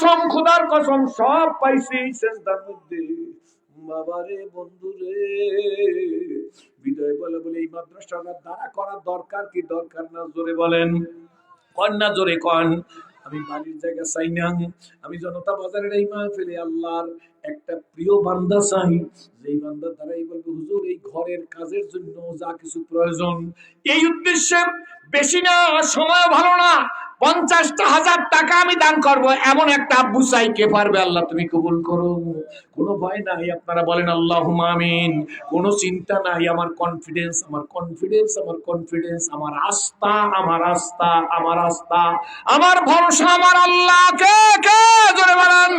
কসম, খোদার কসম, সব পাইছি সেজদার মধ্যে। বাবারে, বন্ধুরে, বিজয় বলে বলে এই মাদ্রাসাটা দাঁড়া করার দরকার কি দরকার না? জোরে বলেন, কন না জোরে কন। আমি বাড়ির জায়গা চাই না, আমি জনতা বাজারের এই মাহফিলে আল্লাহর একটা প্রিয় বান্দা চাই, যেই বান্দার দ্বারাই বলবে হুজুর এই ঘরের কাজের জন্য যা কিছু প্রয়োজন, এই উদ্দেশ্যে বেশি না, সময় ভালো না, 50,000 টাকা আমি দান করব, এমন একটা আব্বু চাই। কে পারবে? আল্লাহ তুমি কবুল করো। কোনো ভয় নাই, আপনারা বলেন আল্লাহুম্মা আমিন। কোনো চিন্তা নাই, আমার কনফিডেন্স, আমার কনফিডেন্স, আমার কনফিডেন্স, আমার আস্থা, আমার আস্থা, আমার আস্থা, আমার ভরসা আমার আল্লাহ। কে কে জোরে বলেন।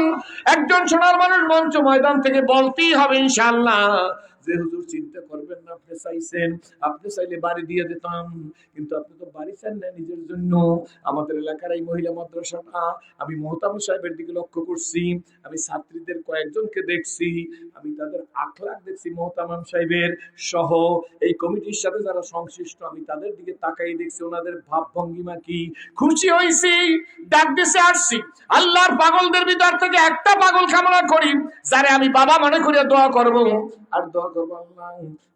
একজন সোনার মানুষ মঞ্চ ময়দান থেকে বলতেই হবে ইনশাআল্লাহ যে হুজুর চিন্তা করবেন না, আপনি চাইছেন, আপনি চাইলে বাড়ি দিয়ে দিতাম, কিন্তু আপনি তো বাড়ি চান না নিজের জন্য। আমাদের এলাকার এই মহিলা মাদ্রাসাটা আমি মোহতামিম সাহেবের দিকে লক্ষ্য করছি, আমি ছাত্রীদের কয়েকজনকে দেখছি, আমি তাদের আখলাক দেখছি মোহতামিম সাহেবের সহ এই কমিটির সাথে যারা সংশ্লিষ্ট, আমি তাদের দিকে তাকাই দেখছি ওনাদের ভাব ভঙ্গিমা কি। খুশি হয়েছি, ডাক দিছে আসছি। আল্লাহর পাগলদের ভিতর থেকে একটা পাগল কামনা করি, যারে আমি বাবা মনে করে দোয়া করব। আর দোয়া করবো আল্লাহ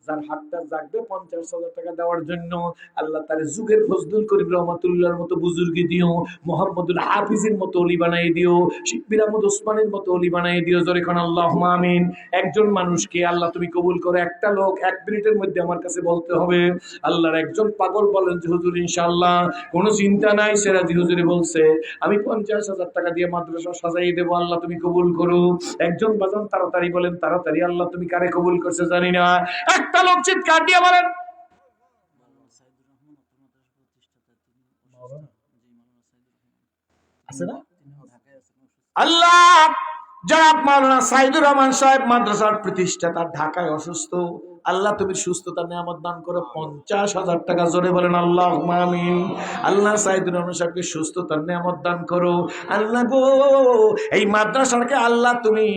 যার হাতটা জাগবে 50,000 টাকা দেওয়ার জন্য, আল্লাহ তার যুগের ফজলুল করিম রহমাতুল্লাহর মতো বুজুর্গি দিও, মোহাম্মদুল হাফিজের মতো অলি বানাই দিও, শিববির আহমদ ওসমানের মতো অলি বানাই দিও। জোরে কোন আল্লাহুম্মা আমিন। একজন মানুষকে আল্লাহ তুমি কবুল করো। একটা লোক 1 মিনিটের মধ্যে আমার কাছে বলতে হবে আল্লাহর একজন পাগল বলেন যে হুজুর ইনশাআল্লাহ কোনো চিন্তা নাই, সেরাজি হুজুরে বলছে আমি 50,000 টাকা দিয়ে মাদ্রাসা সাজাই দেবো, আল্লাহ তুমি কবুল করো। একজন বাজান তাড়াতাড়ি বলেন, তাড়াতাড়ি, আল্লাহ তুমি কারে কবুল করছে জানি না। একটা লোক চিৎকার দিয়ে বলেন আছে না? আল্লাহ জনাব মাওলানা সাইদুর রহমান সাহেব মাদ্রাসার প্রতিষ্ঠাতা, ঢাকায় অসুস্থ, আল্লাহ তুমি সুস্থতার নিয়ামত দান করো। 50,000 টাকা, জোরে বলেন আল্লাহুম্মা আমিন। আল্লাহ সাইদুর রহমান সাহেবকে সুস্থতার নিয়ামত দান করো। আল্লাহ গো এই মাদ্রাসাকে আল্লাহ তুমি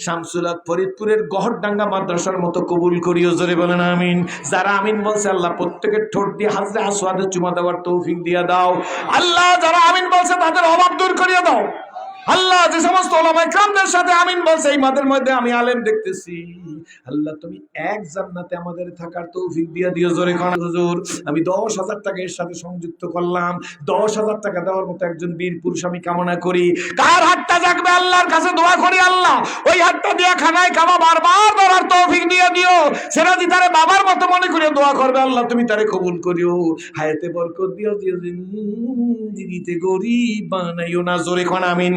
শামসুল হক ফরিদপুরের গহরডাঙ্গা মাদ্রাসার মতো কবুল করিও। জোরে বলেন আমিন। যারা আমিন বলছে আল্লাহ প্রত্যেকের ঠোঁট দিয়ে হাজরে আসওয়াদে চুমা দেওয়ার তৌফিক দিয়ে দাও। আল্লাহ যারা আমিন বলছে তাদের অভাব দূর করিয়ে দাও। আল্লাহ যে সমস্ত ওলামায়ে কেরামদের সাথে আমিন বলছে এই মাদের মধ্যে আমি আলেম দেখতেছি, আল্লাহ তুমি এক জান্নাতে আমাদের থাকার তৌফিক দিয়ে দিও। জোরে কোন হুজুর আমি 10,000 টাকা এর সাথে সংযুক্ত করলাম। 10,000 টাকা দেওয়ার মতো একজন বীর পুরুষ আমি কামনা করি। কার হাতটা জাগবে আল্লাহর কাছে দোয়া করি, আল্লাহ ওই হাতটা দিয়ে খানায় খাওয়া বারবার ধরার তৌফিক দিয়ে দিও। সেটা দি তারে বাবার মতো মনে করে দোয়া করবে, আল্লাহ তুমি তারে কবুল করিও। হায়াতে বরকত দিও, জিন্দেগিতে গরিব বানাইও না। জোরে কোন আমিন।